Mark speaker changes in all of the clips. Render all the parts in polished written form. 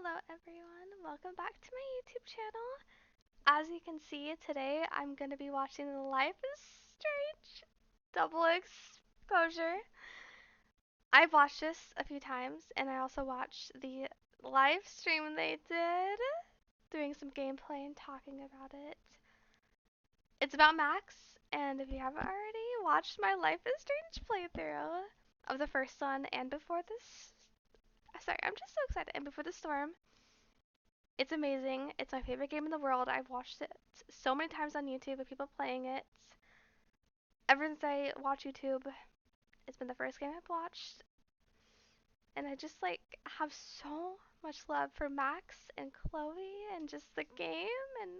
Speaker 1: Hello everyone, welcome back to my YouTube channel. As you can see, today I'm going to be watching the Life is Strange double exposure. I've watched this a few times, and I also watched the live stream they did, doing some gameplay and talking about it. It's about Max, and if you haven't already watched my Life is Strange playthrough of the first one and before this, sorry, I'm just so excited, and before the storm, it's amazing. It's my favorite game in the world. I've watched it so many times on YouTube of people playing it. Ever since I watched YouTube, it's been the first game I've watched. And I just have so much love for Max and Chloe and just the game and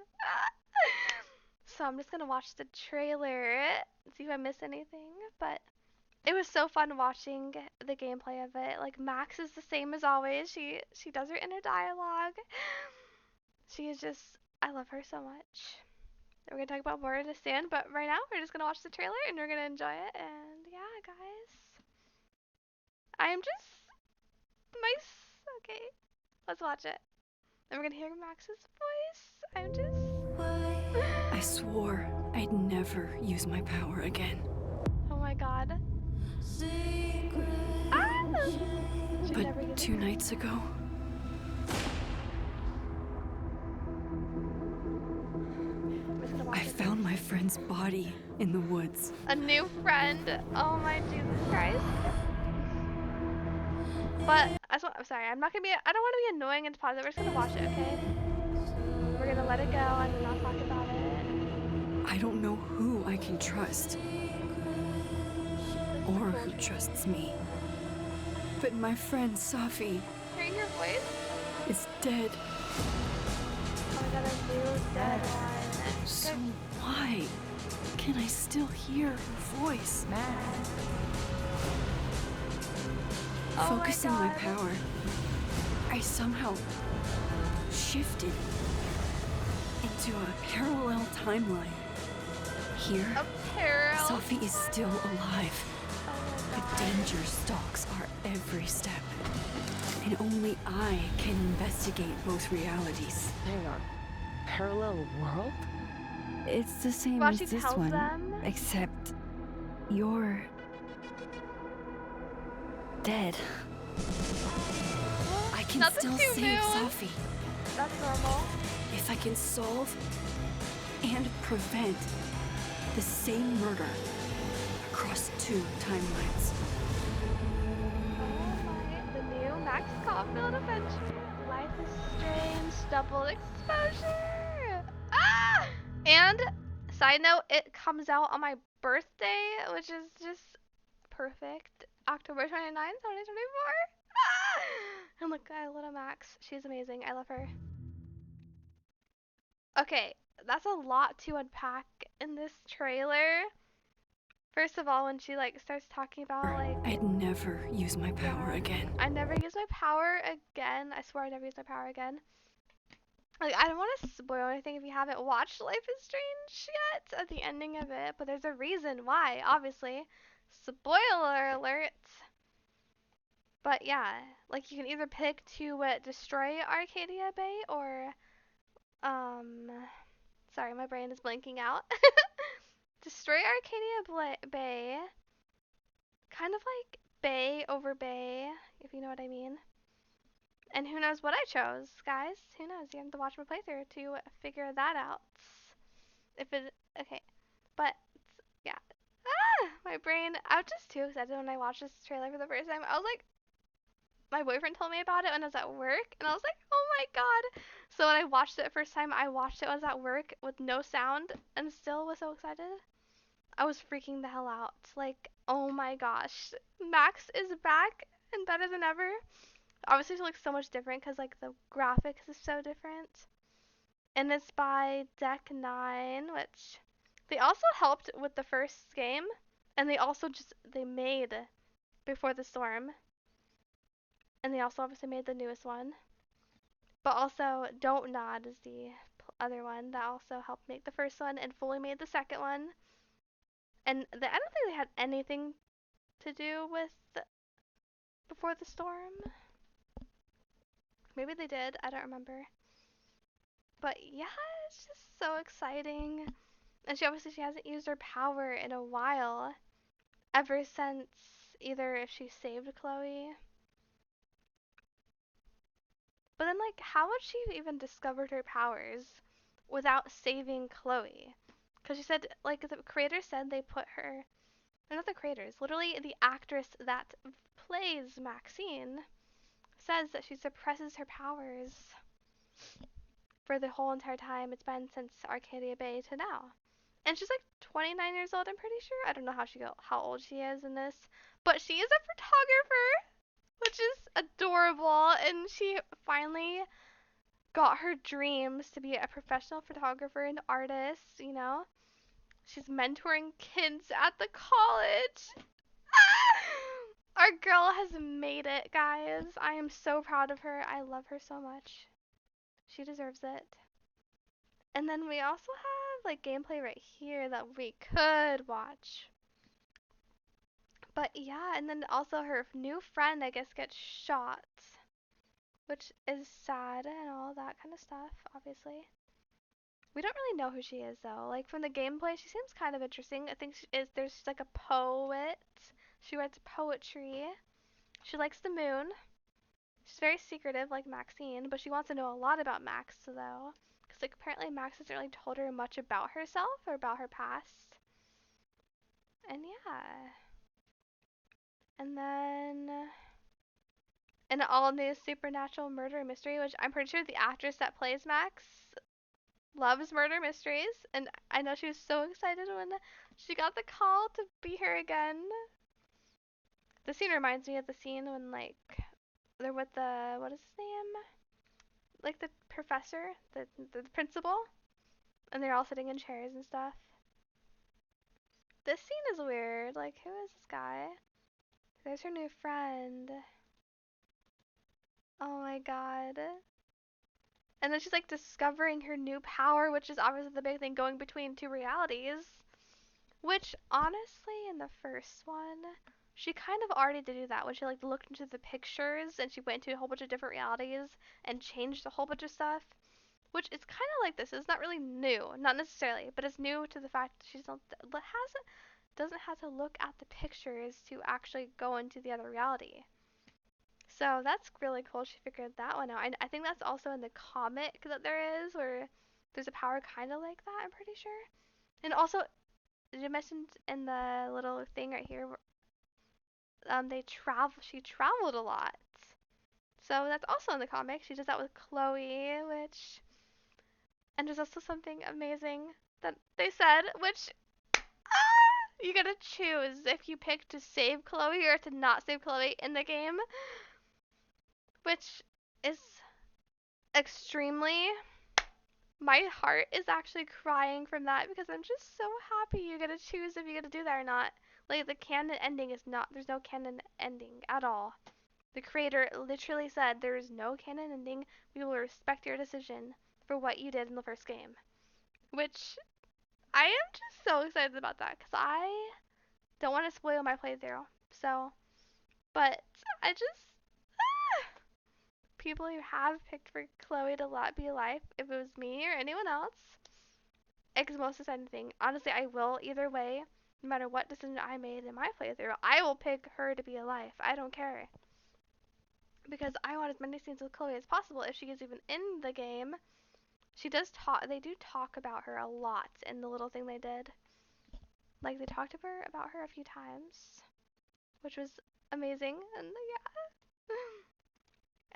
Speaker 1: so I'm just gonna watch the trailer and see if I miss anything. But it was so fun watching the gameplay of it. Like Max is the same as always. She does her inner dialogue. She is just, I love her so much. We're gonna talk about more in a stand, but right now we're just gonna watch the trailer and we're gonna enjoy it. And yeah, guys, I am just nice. Okay, let's watch it. And we're gonna hear Max's voice. I'm just.
Speaker 2: I swore I'd never use my power again.
Speaker 1: Oh my god. Ah!
Speaker 2: But 2 nights ago, I found my friend's body in the woods.
Speaker 1: A new friend. Oh my Jesus Christ. But I'm sorry, I'm not gonna be. I don't want to be annoying and just pause it. We're just gonna watch it, okay? We're gonna let it go and we're not talking about it.
Speaker 2: I don't know who I can trust, or who trusts me. But my friend Safi
Speaker 1: Hearing your voice?
Speaker 2: is dead.
Speaker 1: Oh my god, a new dead one.
Speaker 2: So why can I still hear her voice?
Speaker 1: Oh
Speaker 2: Focusing my power, I somehow shifted into a parallel timeline. Here, Safi is still alive. The danger stalks our every step. And only I can investigate both realities.
Speaker 3: Hang on. Parallel world?
Speaker 2: It's the same as this one, except you're dead. I can still save Safi.
Speaker 1: That's normal.
Speaker 2: If I can solve and prevent the same murder across 2 timelines.
Speaker 1: Oh my, the new Max Caulfield adventure. Life is Strange double exposure. Ah! And side note, it comes out on my birthday, which is just perfect. October 29th, 2024. Ah! And look, I little Max. She's amazing. I love her. Okay, that's a lot to unpack in this trailer. First of all, when she starts talking about
Speaker 2: I'd never use my power again.
Speaker 1: I never use my power again. I swear I never use my power again. Like, I don't want to spoil anything if you haven't watched Life is Strange yet at the ending of it, but there's a reason why, obviously. Spoiler alert. But yeah, like you can either pick to destroy Arcadia Bay or sorry, my brain is blanking out. Destroy Arcadia Bay. Kind of like Bay over Bay, if you know what I mean. And who knows what I chose, guys? Who knows? You have to watch my playthrough to figure that out. If it okay, but yeah. Ah, my brain. I was just too excited when I watched this trailer for the first time. I was like, my boyfriend told me about it when I was at work, and I was like, oh my god. So when I watched it the first time, I watched it when I was at work with no sound, and still was so excited. I was freaking the hell out. Like, oh my gosh, Max is back and better than ever. Obviously, it looks so much different because like the graphics is so different. And it's by Deck 9, which they also helped with the first game, and they also they made Before the Storm, and they also obviously made the newest one. But also Don't Nod is the other one that also helped make the first one and fully made the second one. And I don't think they had anything to do with Before the Storm. Maybe they did, I don't remember. But yeah, it's just so exciting. And she hasn't used her power in a while. Ever since either if she saved Chloe. But then like how would she have even discovered her powers without saving Chloe? Because she said, like the creator said they put her, or not the creators, literally the actress that plays Maxine says that she suppresses her powers for the whole entire time it's been since Arcadia Bay to now. And she's like 29 years old, I'm pretty sure. I don't know how old she is in this, but she is a photographer, which is adorable. And she finally got her dreams to be a professional photographer and artist, you know? She's mentoring kids at the college. Our girl has made it, guys. I am so proud of her. I love her so much. She deserves it. And then we also have like gameplay right here that we could watch. But yeah, and then also her new friend, I guess, gets shot, which is sad and all that kind of stuff, obviously. We don't really know who she is though. Like from the gameplay, she seems kind of interesting. I think there's like a poet. She writes poetry. She likes the moon. She's very secretive like Maxine, but she wants to know a lot about Max though. Because like apparently Max hasn't really told her much about herself or about her past. And yeah. And then an all-new supernatural murder mystery, which I'm pretty sure the actress that plays Max loves murder mysteries, and I know she was so excited when she got the call to be here again. The scene reminds me of the scene when like they're with the what is his name? Like the professor, the principal, and they're all sitting in chairs and stuff. This scene is weird. Like who is this guy? There's her new friend. Oh my god. And then she's like discovering her new power, which is obviously the big thing, going between two realities. Which honestly, in the first one, she kind of already did do that when she like looked into the pictures and she went to a whole bunch of different realities and changed a whole bunch of stuff. Which is kind of like this. It's not really new, not necessarily, but it's new to the fact that doesn't have to look at the pictures to actually go into the other reality. So that's really cool. She figured that one out. I think that's also in the comic that there is, where there's a power kind of like that. I'm pretty sure. And also, you mentioned in the little thing right here, She traveled a lot. So that's also in the comic. She does that with Chloe, which, and there's also something amazing that they said, which you gotta choose if you pick to save Chloe or to not save Chloe in the game, which is extremely, my heart is actually crying from that because I'm just so happy you get to choose if you get to do that or not. Like the canon ending is not, there's no canon ending at all. The creator literally said there is no canon ending. We will respect your decision for what you did in the first game. Which I am just so excited about that because I don't want to spoil my playthrough. So, but I just people who have picked for Chloe to not be alive, if it was me or anyone else, it's the most exciting thing. Honestly, I will either way, no matter what decision I made in my playthrough, I will pick her to be alive. I don't care. Because I want as many scenes with Chloe as possible if she is even in the game. She does talk, they do talk about her a lot in the little thing they did. Like they talked about her a few times, which was amazing. And yeah.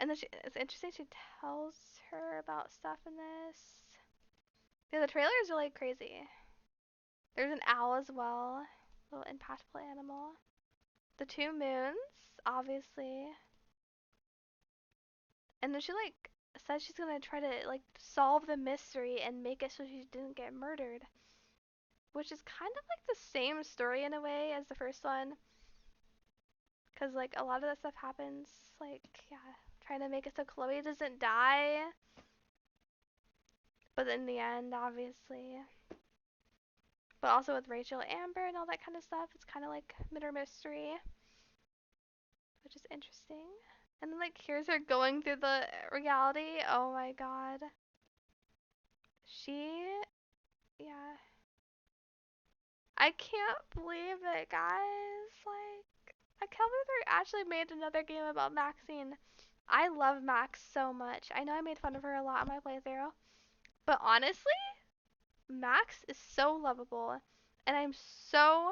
Speaker 1: And then it's interesting, she tells her about stuff in this. Yeah, the trailer is really crazy. There's an owl as well, a little impactful animal. The two moons, obviously. And then she like says she's gonna try to like solve the mystery and make it so she didn't get murdered. Which is kind of like the same story in a way as the first one. Cause like a lot of that stuff happens, like, yeah, trying to make it so Chloe doesn't die. But in the end, obviously. But also with Rachel, Amber, and all that kind of stuff, it's kind of like murder mystery. Which is interesting. And then like here's her going through the reality. Oh my god. Yeah. I can't believe it, guys. Like, I can't believe they actually made another game about Maxine. I love Max so much. I know I made fun of her a lot on my playthrough. But honestly, Max is so lovable. And I'm so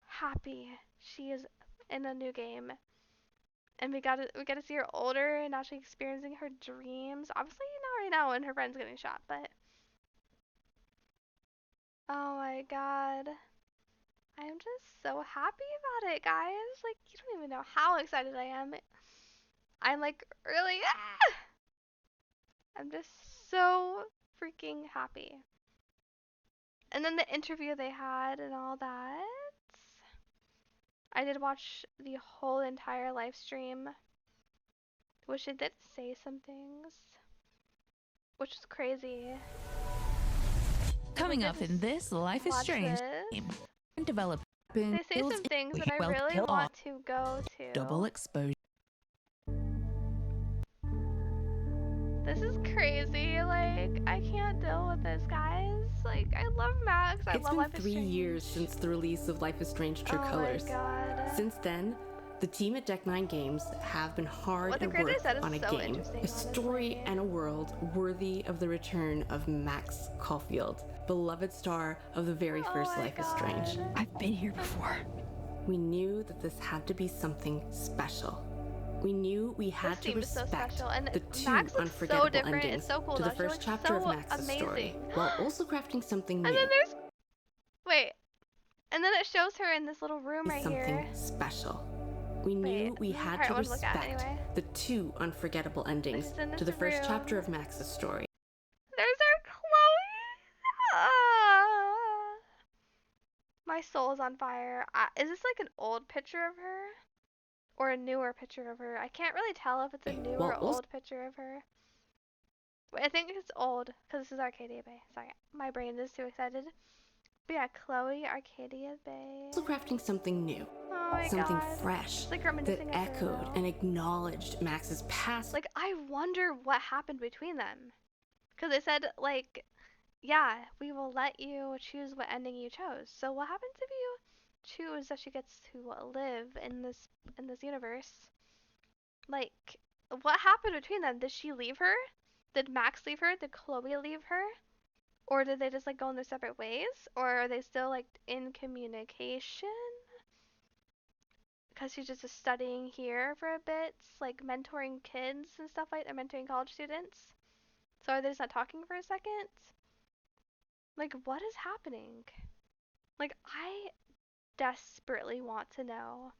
Speaker 1: happy she is in a new game. And we get to see her older and actually experiencing her dreams. Obviously not right now when her friend's getting shot, but oh my god. I'm just so happy about it, guys. Like, you don't even know how excited I am. I'm like really I'm just so freaking happy. And then the interview they had and all that. I did watch the whole entire live stream. Wish it did say some things. Which is crazy.
Speaker 4: Coming up in this Life is Strange game, develop.
Speaker 1: They say some things that I really want to go to.
Speaker 4: Double exposure.
Speaker 1: This is crazy. Like, I can't deal with this, guys. Like, I love Max. I love Life is Strange.
Speaker 3: It's been 3 years since the release of Life is Strange True Colors.
Speaker 1: Oh my god.
Speaker 3: Since then, the team at Deck 9 Games have been hard at work on a game, a story and a world worthy of the return of Max Caulfield, beloved star of the very first Life is Strange.
Speaker 2: I've been here before.
Speaker 3: We knew that this had to be something special. We knew we had to respect the two unforgettable endings to the first chapter of Max's story, while also crafting something new.
Speaker 1: And then there's... Wait. And then it shows her in this little room right here.
Speaker 3: Something special. We knew we had to respect the two unforgettable endings to the first chapter of Max's story.
Speaker 1: There's our Chloe! My soul is on fire. Is this like an old picture of her? Or a newer picture of her? I can't really tell if it's a new or old picture of her. Wait, I think it's old, because this is Arcadia Bay. Sorry, my brain is too excited. But yeah, Chloe, Arcadia Bay.
Speaker 3: Also crafting something new. Something fresh
Speaker 1: like
Speaker 3: that echoed and acknowledged Max's past.
Speaker 1: Like, I wonder what happened between them. Because they said, like, yeah, we will let you choose what ending you chose. So what happens if you choose that she gets to live in this universe? Like, what happened between them? Did she leave her? Did Max leave her? Did Chloe leave her? Or did they just like go in their separate ways? Or are they still like in communication? Because she's just studying here for a bit, like mentoring kids and stuff like that, mentoring college students. So are they just not talking for a second? Like, what is happening? Like, I desperately want to know.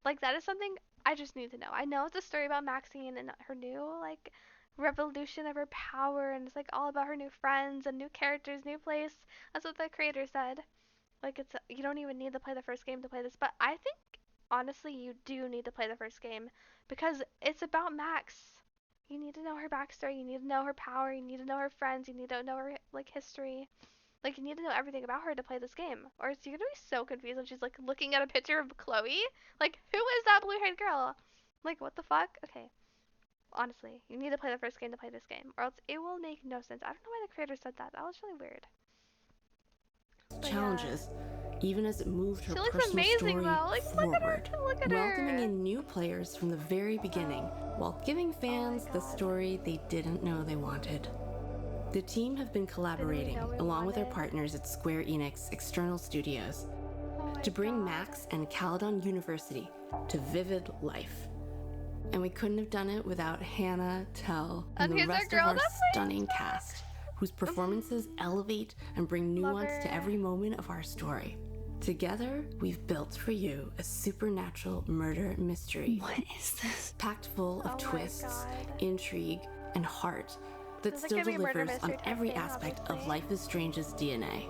Speaker 1: Like, that is something I just need to know. I know it's a story about Maxine and her new, like, revolution of her power, and it's, like, all about her new friends and new characters, new place. That's what the creator said. Like, it's, you don't even need to play the first game to play this, but I think, honestly, you do need to play the first game, because it's about Max. You need to know her backstory, you need to know her power, you need to know her friends, you need to know her, like, history. Like, you need to know everything about her to play this game, or you're gonna be so confused when she's, like, looking at a picture of Chloe. Like, who is that blue-haired girl? Like, what the fuck? Okay. Honestly, you need to play the first game to play this game, or else it will make no sense. I don't know why the creator said that. That was really weird.
Speaker 3: Challenges, even as it moved her personal story
Speaker 1: like,
Speaker 3: forward,
Speaker 1: look at
Speaker 3: welcoming in new players from the very beginning, while giving fans the story they didn't know they wanted. The team have been collaborating along with our partners at Square Enix External Studios to bring Max and Caledon University to vivid life. And we couldn't have done it without Hannah, Tell, and the rest of our stunning cast, whose performances elevate and bring nuance to every moment of our story. Together, we've built for you a supernatural murder mystery.
Speaker 2: What is this?
Speaker 3: Packed full of twists, intrigue, and heart that still delivers on every aspect of Life is Strange's DNA.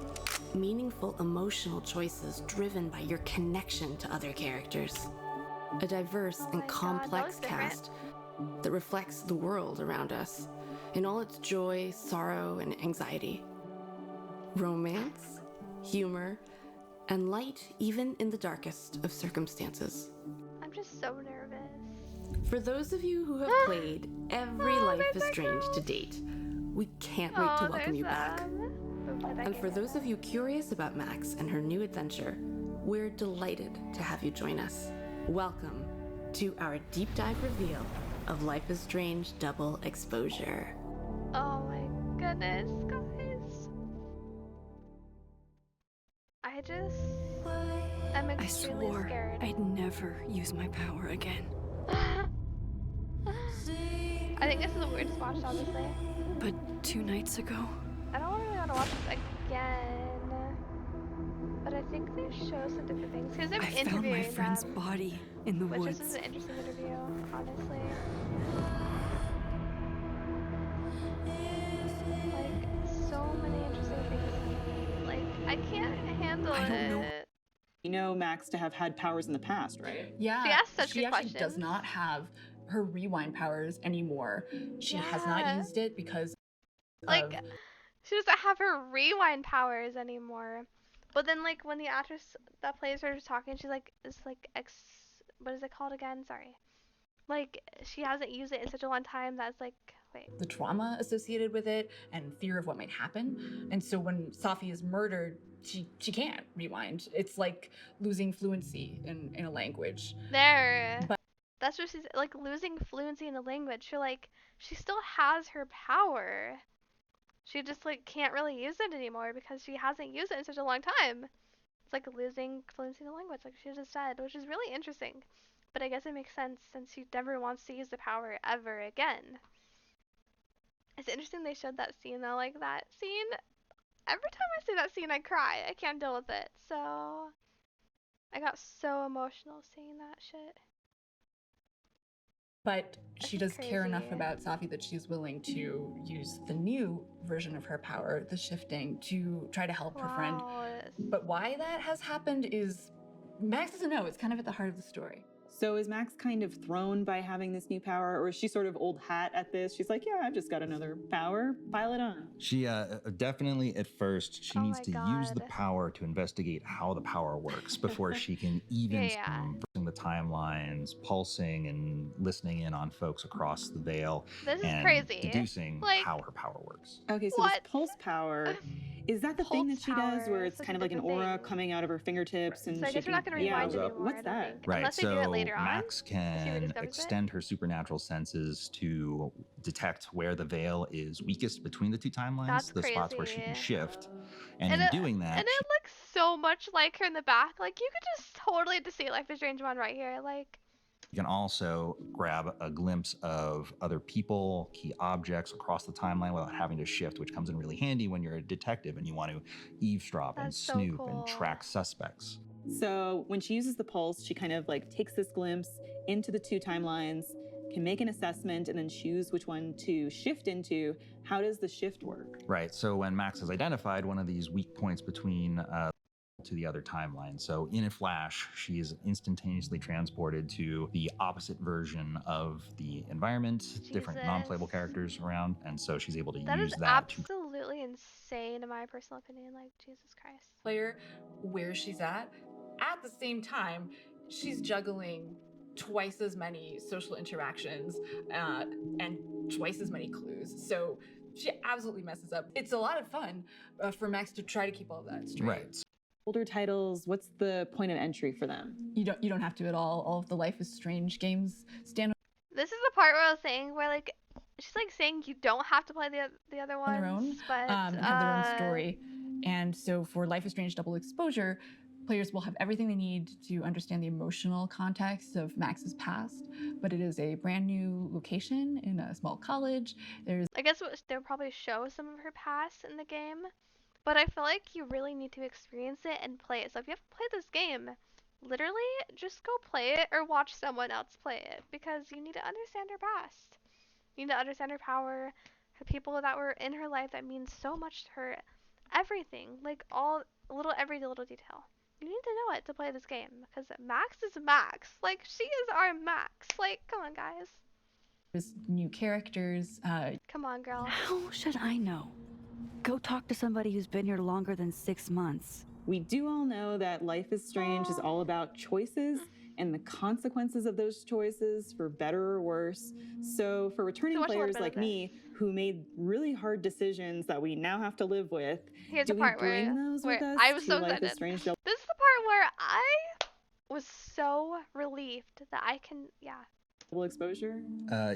Speaker 3: Meaningful emotional choices driven by your connection to other characters. A diverse and complex cast that reflects the world around us in all its joy, sorrow, and anxiety. Romance, humor, and light even in the darkest of circumstances.
Speaker 1: I'm just so nervous.
Speaker 3: For those of you who have played every Life is Strange to date, we can't wait to welcome you back. And for those of you curious about Max and her new adventure, we're delighted to have you join us. Welcome to our deep dive reveal of Life is Strange Double Exposure.
Speaker 1: Oh my goodness, guys. I just am extremely scared.
Speaker 2: I'd never use my power again.
Speaker 1: I think this is the weirdest watch, honestly.
Speaker 2: But 2 nights ago...
Speaker 1: I don't really want to watch this again. But I think they show some different things. Because they're interviewing
Speaker 2: found my friend's body in the woods.
Speaker 1: Which is an interesting interview, honestly. Like, so many interesting things. Like, I can't handle it.
Speaker 5: You know Max to have had powers in the past, right?
Speaker 6: Yeah,
Speaker 1: she asked such
Speaker 6: she
Speaker 1: good
Speaker 6: actually
Speaker 1: questions.
Speaker 6: does not have her rewind powers anymore. She has not used it because
Speaker 1: like she doesn't have her rewind powers anymore. But then like when the actress that plays her is talking, she's like, it's like what is it called again? Sorry. Like she hasn't used it in such a long time that's like, wait.
Speaker 6: The trauma associated with it and fear of what might happen. And so when Safi is murdered, she can't rewind. It's like losing fluency in a language.
Speaker 1: But that's what she's like, losing fluency in a language. She still has her power. She just like can't really use it anymore because she hasn't used it in such a long time. It's like losing fluency in the language, like she just said, which is really interesting. But I guess it makes sense since she never wants to use the power ever again. It's interesting they showed that scene though, like that scene. Every time I see that scene, I cry. I can't deal with it. So I got so emotional seeing that shit.
Speaker 6: But she does care enough about Safi that she's willing to use the new version of her power, the shifting, to try to help her friend. But why that has happened is Max doesn't know. It's kind of at the heart of the story.
Speaker 5: So is Max kind of thrown by having this new power, or is she sort of old hat at this? She's like, yeah, I've just got another power, pile it on.
Speaker 7: She definitely at first, she needs to use the power to investigate how the power works before she can even start the timelines, pulsing and listening in on folks across the veil.
Speaker 1: This
Speaker 7: and
Speaker 1: is crazy.
Speaker 7: Deducing how her power works.
Speaker 5: Okay, so this pulse power, is that the thing that she does where it's kind of like an aura coming out of her fingertips? And
Speaker 1: so I guess we're not going to rewind anymore.
Speaker 5: What's that?
Speaker 7: Right,
Speaker 1: Unless
Speaker 7: so
Speaker 1: they do it later on.
Speaker 7: Max can extend her supernatural senses to detect where the veil is weakest between the two timelines, the spots where she can shift. And in doing that...
Speaker 1: And it looks so much like her in the back. Like, you could just totally just see Life is Strange 1 right here. Like...
Speaker 7: You can also grab a glimpse of other people, key objects across the timeline without having to shift, which comes in really handy when you're a detective and you want to eavesdrop and snoop and track suspects.
Speaker 5: So when she uses the pulse, she kind of like takes this glimpse into the two timelines, can make an assessment, and then choose which one to shift into. How does the shift work?
Speaker 7: Right, so when Max has identified one of these weak points between to the other timeline. So in a flash, she is instantaneously transported to the opposite version of the environment, different non-playable characters around, and so she's able to use that.
Speaker 1: That is absolutely insane in my personal opinion, like, Jesus Christ.
Speaker 6: Player, where she's at the same time, she's juggling twice as many social interactions and twice as many clues. So she absolutely messes up. It's a lot of fun for Max to try to keep all of that straight.
Speaker 7: Right.
Speaker 5: Older titles, what's the point of entry for them?
Speaker 6: You don't have to at all. All of the Life is Strange games stand.
Speaker 1: This is the part where I was saying where like she's like saying you don't have to play the other ones,
Speaker 6: on their own,
Speaker 1: but
Speaker 6: have their own story. And so for Life is Strange Double Exposure, players will have everything they need to understand the emotional context of Max's past, but it is a brand new location in a small college.
Speaker 1: I guess they'll probably show some of her past in the game. But I feel like you really need to experience it and play it. So if you have to play this game, literally just go play it or watch someone else play it. Because you need to understand her past. You need to understand her power, her people that were in her life that means so much to her. Everything. Like every little detail. You need to know it to play this game. Because Max is Max. Like, she is our Max. Like, come on, guys.
Speaker 6: There's new characters.
Speaker 1: Come on, girl.
Speaker 2: How should I know? Go talk to somebody who's been here longer than 6 months.
Speaker 5: We do all know that Life is Strange is all about choices and the consequences of those choices, for better or worse. So for returning players like me who made really hard decisions that we now have to live with,
Speaker 1: here's
Speaker 5: do
Speaker 1: the
Speaker 5: we
Speaker 1: part
Speaker 5: bring those with us
Speaker 1: I was
Speaker 5: to
Speaker 1: so
Speaker 5: Life is
Speaker 1: excited.
Speaker 5: Strange?
Speaker 1: This is the part where I was so relieved that I can,
Speaker 5: Double exposure?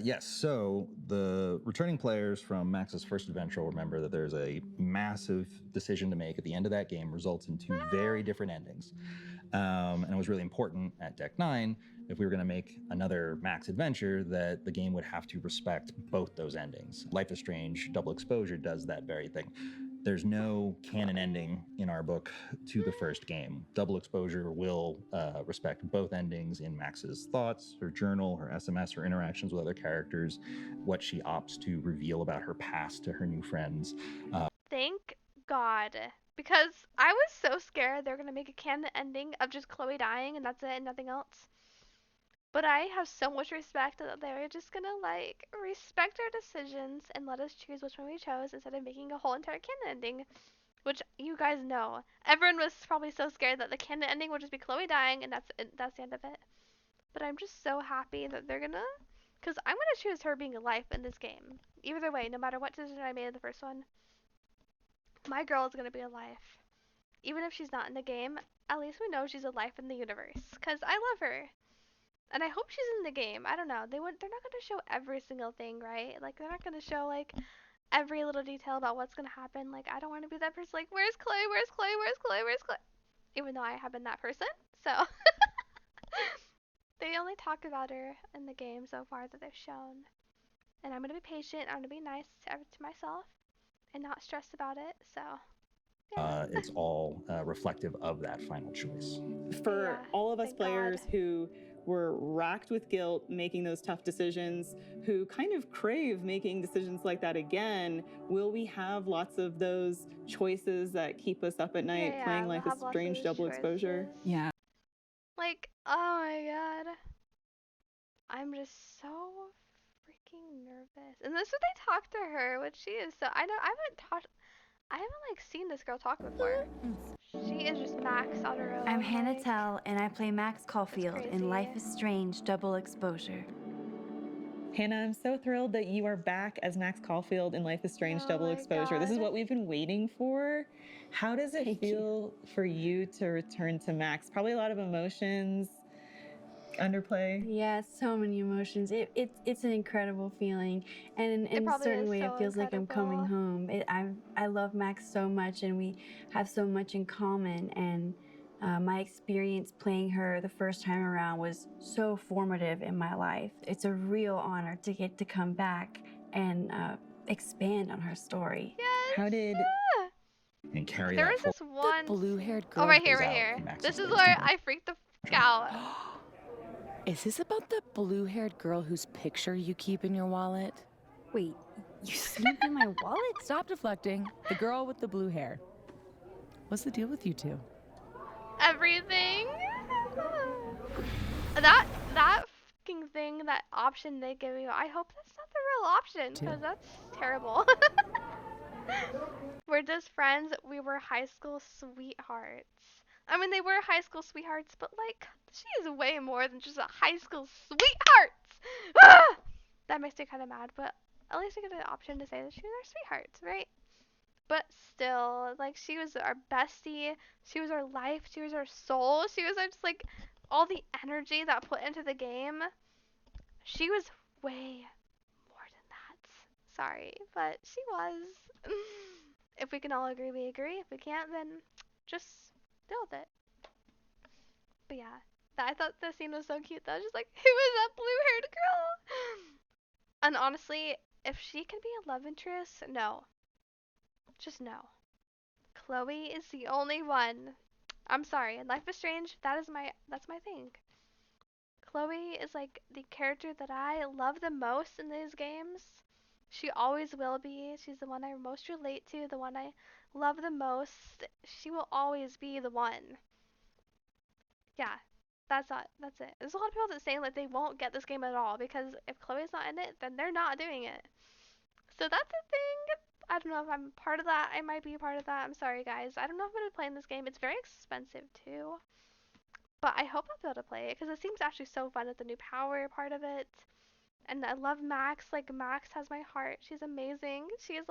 Speaker 7: Yes. So the returning players from Max's first adventure will remember that there's a massive decision to make at the end of that game, results in two very different endings. And it was really important at Deck 9, if we were going to make another Max adventure, that the game would have to respect both those endings. Life is Strange Double Exposure does that very thing. There's no canon ending in our book to the first game. Double Exposure will respect both endings in Max's thoughts, her journal, her SMS, her interactions with other characters, what she opts to reveal about her past to her new friends.
Speaker 1: Thank God. Because I was so scared they were going to make a canon ending of just Chloe dying and that's it and nothing else. But I have so much respect that they're just gonna like respect our decisions and let us choose which one we chose instead of making a whole entire canon ending, which you guys know. Everyone was probably so scared that the canon ending would just be Chloe dying and that's the end of it. But I'm just so happy that they're gonna, cause I'm gonna choose her being alive in this game. Either way, no matter what decision I made in the first one, my girl is gonna be alive. Even if she's not in the game, at least we know she's alive in the universe, cause I love her. And I hope she's in the game. I don't know. They're not gonna show every single thing, right? Like they're not gonna show like every little detail about what's gonna happen. Like I don't want to be that person. Like where's Chloe? Where's Chloe? Where's Chloe? Where's Chloe? Even though I have been that person, so they only talk about her in the game so far that they've shown. And I'm gonna be patient. I'm gonna be nice to myself and not stressed about it. So. Yeah.
Speaker 7: It's all reflective of that final choice.
Speaker 5: For all of us players who were racked with guilt making those tough decisions, who kind of crave making decisions like that again, will we have lots of those choices that keep us up at night playing Life is Strange Double Exposure?
Speaker 2: Yeah.
Speaker 1: Like, oh my god. I'm just so freaking nervous. And this is what they talk to her, which she is so I haven't like seen this girl talk before. She is just Max on her own.
Speaker 2: I'm Hannah Tell, and I play Max Caulfield in Life is Strange Double Exposure.
Speaker 5: Hannah, I'm so thrilled that you are back as Max Caulfield in Life is Strange Double Exposure. This is what we've been waiting for. How does it feel for you to return to Max? Probably a lot of emotions, underplay.
Speaker 8: Yeah, so many emotions. It's an incredible feeling, and in a certain way, it feels like I'm coming home. I love Max so much, and we have so much in common. And my experience playing her the first time around was so formative in my life. It's a real honor to get to come back and expand on her story.
Speaker 1: Yes.
Speaker 5: How did
Speaker 7: and carry
Speaker 1: there
Speaker 7: that
Speaker 1: was this one
Speaker 4: blue-haired girl.
Speaker 1: Oh, right here. This is where I freaked the f out.
Speaker 4: Is this about the blue-haired girl whose picture you keep in your wallet?
Speaker 2: Wait, you snooped in my wallet?
Speaker 4: Stop deflecting. The girl with the blue hair. What's the deal with you two?
Speaker 1: Everything. That fucking thing, that option they give you, I hope that's not the real option, because that's terrible. We're just friends. We were high school sweethearts. I mean, they were high school sweethearts, but like, she is way more than just a high school sweethearts. Ah! That makes me kind of mad, but at least I get an option to say that she was our sweethearts, right? But still, like, she was our bestie. She was our life. She was our soul. She was just like all the energy that put into the game. She was way more than that. Sorry, but she was. If we can all agree, we agree. If we can't, then just deal with it. But yeah, I thought the scene was so cute. That I was just like, who is that blue-haired girl? And honestly, if she can be a love interest, no. Just no. Chloe is the only one. I'm sorry. In Life is Strange, that's my thing. Chloe is like the character that I love the most in these games. She always will be. She's the one I most relate to, the one I love the most. She will always be the one. Yeah, that's it. There's a lot of people that say like they won't get this game at all because if Chloe's not in it, then they're not doing it. So that's a thing. I don't know if I'm part of that. I might be a part of that. I'm sorry, guys. I don't know if I'm going to play in this game. It's very expensive, too. But I hope I'll be able to play it because it seems actually so fun with the new power part of it. And I love Max. Like, Max has my heart. She's amazing. She is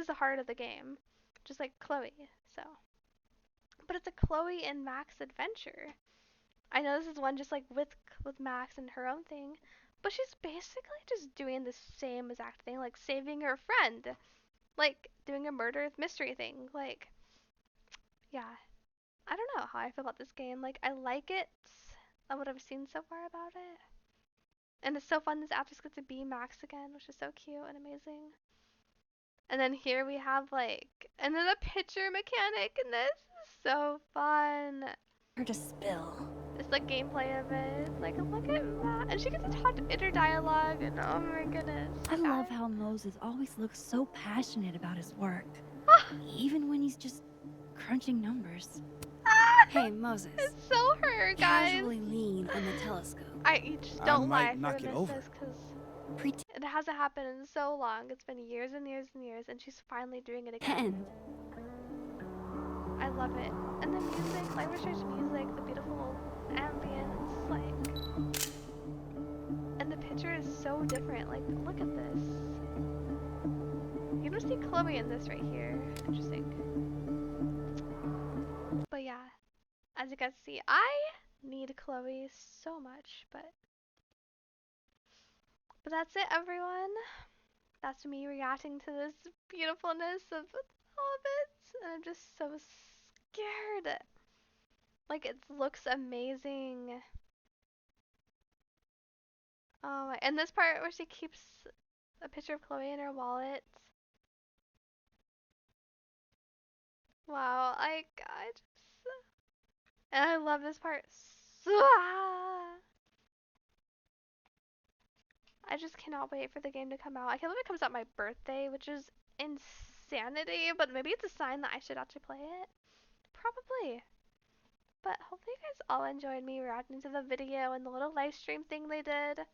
Speaker 1: the heart of the game. Just like Chloe, so. But it's a Chloe and Max adventure. I know this is one just like with Max and her own thing, but she's basically just doing the same exact thing, like saving her friend. Like, doing a murder mystery thing. Like, yeah. I don't know how I feel about this game. Like, I like it, and what I've seen so far about it. And it's so fun this app just gets to be Max again, which is so cute and amazing. And then here we have and then a picture mechanic, and this is so fun.
Speaker 2: Her to spill.
Speaker 1: It's like gameplay of it. Like, look at that. And she gets to talk inner dialogue, and oh my goodness.
Speaker 2: I love how Moses always looks so passionate about his work. Even when he's just crunching numbers. Hey, Moses.
Speaker 1: It's so her, guys.
Speaker 2: Casually lean on the telescope.
Speaker 1: You just don't lie
Speaker 9: knock it over.
Speaker 1: Because it hasn't happened in so long. It's been years and years and years, and she's finally doing it again. I love it. And the music, like LiveStream's music, the beautiful ambience, like, and the picture is so different. Like, look at this. You don't see Chloe in this right here. Interesting. But yeah, as you guys see, I need Chloe so much, but that's it, everyone. That's me reacting to this beautifulness of all of it. And I'm just so scared. Like, it looks amazing. Oh my, and this part where she keeps a picture of Chloe in her wallet. Wow, I just, and I love this part. I just cannot wait for the game to come out. I can't believe it comes out my birthday, which is insanity, but maybe it's a sign that I should actually play it. Probably. But hopefully you guys all enjoyed me reacting to the video and the little live stream thing they did.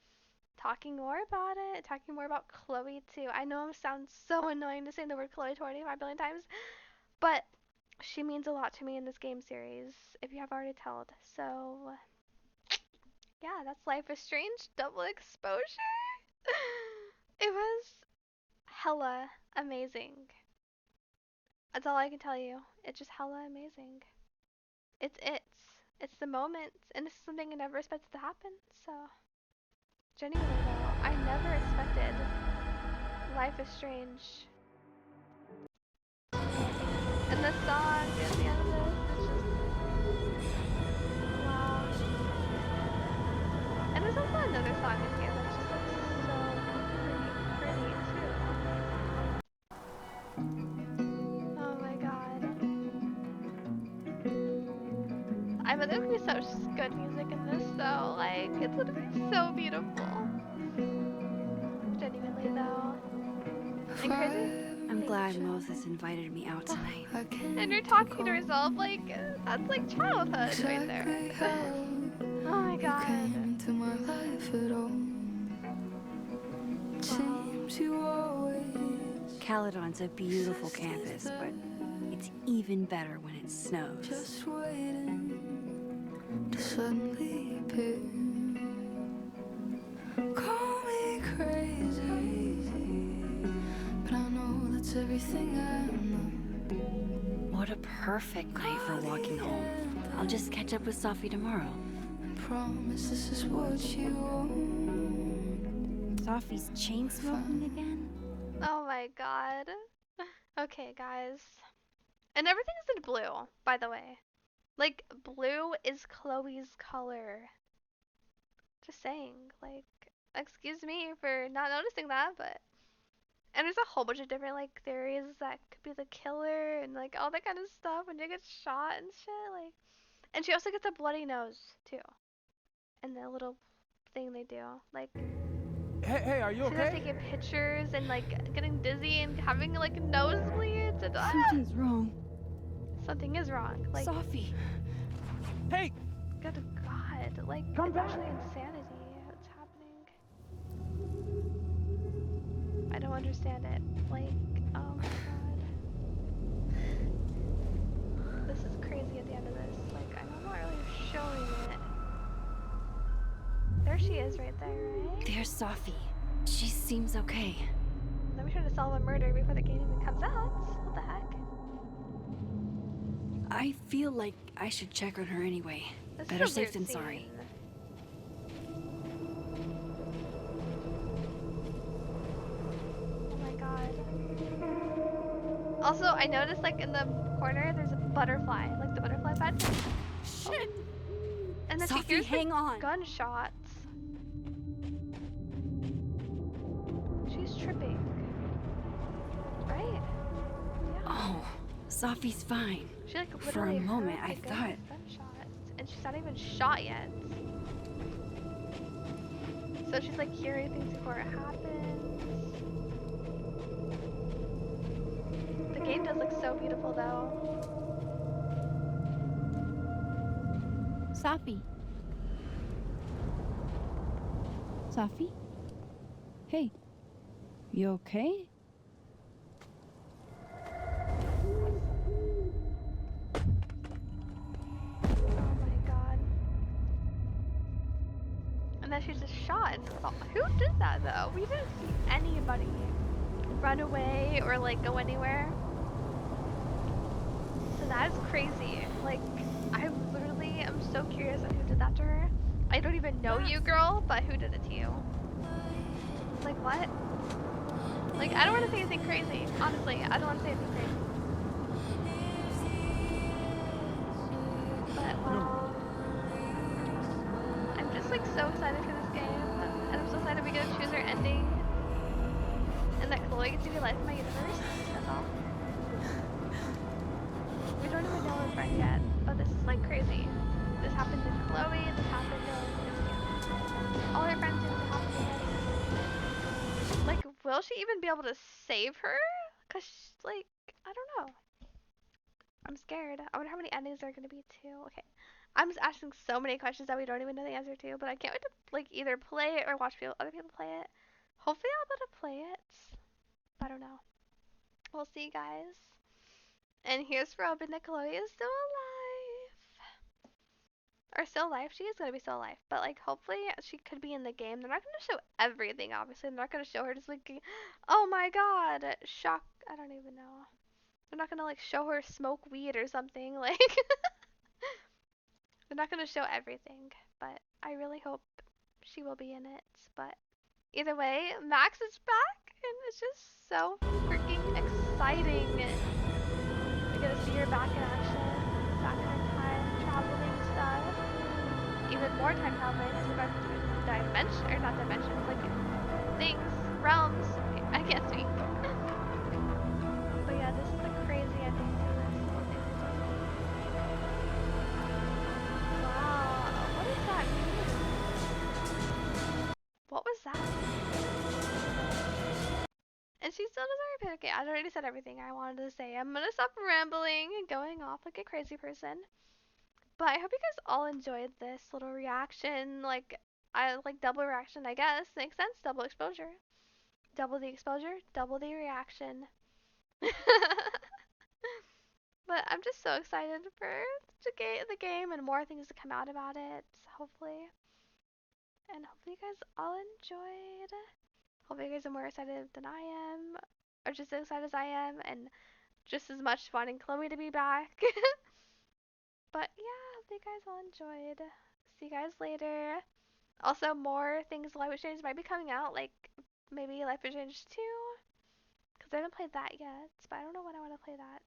Speaker 1: Talking more about it, talking more about Chloe too. I know it sounds so annoying to say the word Chloe 25 billion times, but she means a lot to me in this game series, if you have already told. So, yeah, that's Life is Strange double exposure. It was hella amazing. That's all I can tell you. It's just hella amazing. It's the moments, and this is something I never expected to happen, so. Genuinely though, I never expected Life is Strange. And the song at the end of this is just, wow. And there's also another song in here that's just like so pretty too. Oh my god. I bet there's gonna be such good music in this though, like, it's gonna be so beautiful. Genuinely though. And crazy.
Speaker 2: I'm glad Moses invited me out tonight.
Speaker 1: And you're talking to yourself like, that's like childhood right there. Oh my god. Wow.
Speaker 2: Caledon's a beautiful campus, but it's even better when it snows.
Speaker 10: Just waiting to suddenly appear. Call me crazy, but I know that's everything I'm not.
Speaker 2: What a perfect night for walking home. I'll just catch up with Sophie tomorrow.
Speaker 10: I promise this is what you want.
Speaker 2: Sophie's chain smoking again?
Speaker 1: Oh my god. Okay, guys. And everything's in blue, by the way. Like, blue is Chloe's color. Just saying. Like, excuse me for not noticing that, but. And there's a whole bunch of different, like, theories that could be the killer and, like, all that kind of stuff when you get shot and shit. Like, and she also gets a bloody nose, too. And the little thing they do. Like,
Speaker 9: Hey, are you
Speaker 1: she's
Speaker 9: okay?
Speaker 1: taking pictures and, like, getting dizzy and having, like, nosebleeds and
Speaker 2: Something's wrong.
Speaker 1: Something is wrong. Like,
Speaker 9: Sophie! Hey!
Speaker 1: good god. Like,
Speaker 9: Come
Speaker 1: it's
Speaker 9: back.
Speaker 1: actually insanity what's happening. I don't understand it. Like, oh my god. This is crazy at the end of this. Like, I'm not really sure she is right there, right?
Speaker 2: There's Sophie. She seems okay.
Speaker 1: Let me try to solve a murder before the game even comes out. What the heck?
Speaker 2: I feel like I should check on her anyway.
Speaker 1: This
Speaker 2: Better
Speaker 1: is a
Speaker 2: safe
Speaker 1: weird
Speaker 2: than
Speaker 1: scene.
Speaker 2: sorry.
Speaker 1: Oh my god. Also, I noticed like in the corner there's a butterfly, like the butterfly bed.
Speaker 2: Shit!
Speaker 1: And then
Speaker 2: Sophie,
Speaker 1: she hears
Speaker 2: hang
Speaker 1: like
Speaker 2: on.
Speaker 1: gunshots. She's tripping. Right? Yeah.
Speaker 2: Oh, Sophie's fine.
Speaker 1: She like
Speaker 2: For a
Speaker 1: literally
Speaker 2: moment,
Speaker 1: heard
Speaker 2: I
Speaker 1: the
Speaker 2: thought.
Speaker 1: gunshots, and she's not even shot yet. So she's like hearing things before it happens. The game does look so beautiful though.
Speaker 2: Sophie. Sophie? Hey. You okay?
Speaker 1: Oh my god. And then she's just shot and who did that though? We didn't see anybody run away or like go anywhere. So that is crazy. Like, I literally am so curious on who did that to her. I don't even know you, girl, but who did it to you? Like, what? Like, I don't want to say anything crazy. Honestly, I don't want to say anything crazy. But, wow. I'm just, like, so excited for this game. And I'm so excited we get to choose our ending. And that Chloe gets to be life in my universe. That's all. We don't even know her friend yet, but this is like crazy. This happened to Chloe, this happened to all her friends seem to happen to her. Like, will she even be able to save her? Cause like, I don't know. I'm scared. I wonder how many endings there are gonna be too. Okay. I'm just asking so many questions that we don't even know the answer to, but I can't wait to like either play it or watch other people play it. Hopefully I'll be able to play it. I don't know. We'll see, guys. And here's for hoping that Chloe is still alive. Or still alive. She is going to be still alive. But, like, hopefully she could be in the game. They're not going to show everything, obviously. They're not going to show her just, like, oh my god, shock. I don't even know. They're not going to, like, show her smoke weed or something. Like, they're not going to show everything. But I really hope she will be in it. But either way, Max is back. And it's just so freaking exciting. We get to see her back in action, back in her time traveling stuff. Even more time traveling as we're back to dimension, or not dimensions, like things, realms. Okay, I can't speak. But yeah, this is a crazy ending to this whole thing. Wow, what does that mean? What was that? And she still doesn't repeat. Okay, I already said everything I wanted to say. I'm gonna stop rambling and going off like a crazy person. But I hope you guys all enjoyed this little reaction. Like, I like double reaction, I guess. Makes sense. Double exposure. Double the exposure, double the reaction. But I'm just so excited for the game and more things to come out about it, hopefully. And hopefully you guys all enjoyed. Hopefully you guys are more excited than I am, or just as excited as I am, and just as much wanting Chloe to be back. But yeah, hope you guys all enjoyed. See you guys later. Also, more things Life is Strange might be coming out, like maybe Life is Strange 2, because I haven't played that yet, but I don't know when I want to play that.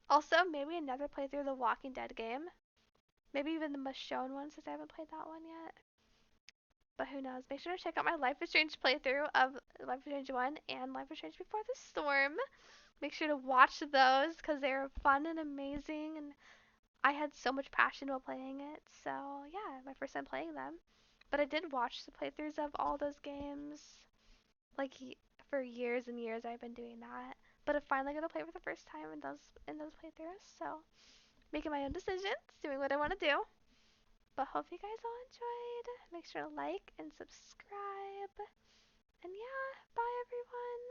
Speaker 1: Also, maybe another playthrough of the Walking Dead game. Maybe even the Michonne one, since I haven't played that one yet. But who knows? Make sure to check out my Life is Strange playthrough of Life is Strange 1 and Life is Strange Before the Storm. Make sure to watch those, because they're fun and amazing, and I had so much passion while playing it. So yeah, my first time playing them. But I did watch the playthroughs of all those games. Like, for years and years I've been doing that. But I'm finally gonna play for the first time in those playthroughs. So making my own decisions, doing what I want to do. But hope you guys all enjoyed. Make sure to like and subscribe. And yeah, bye everyone.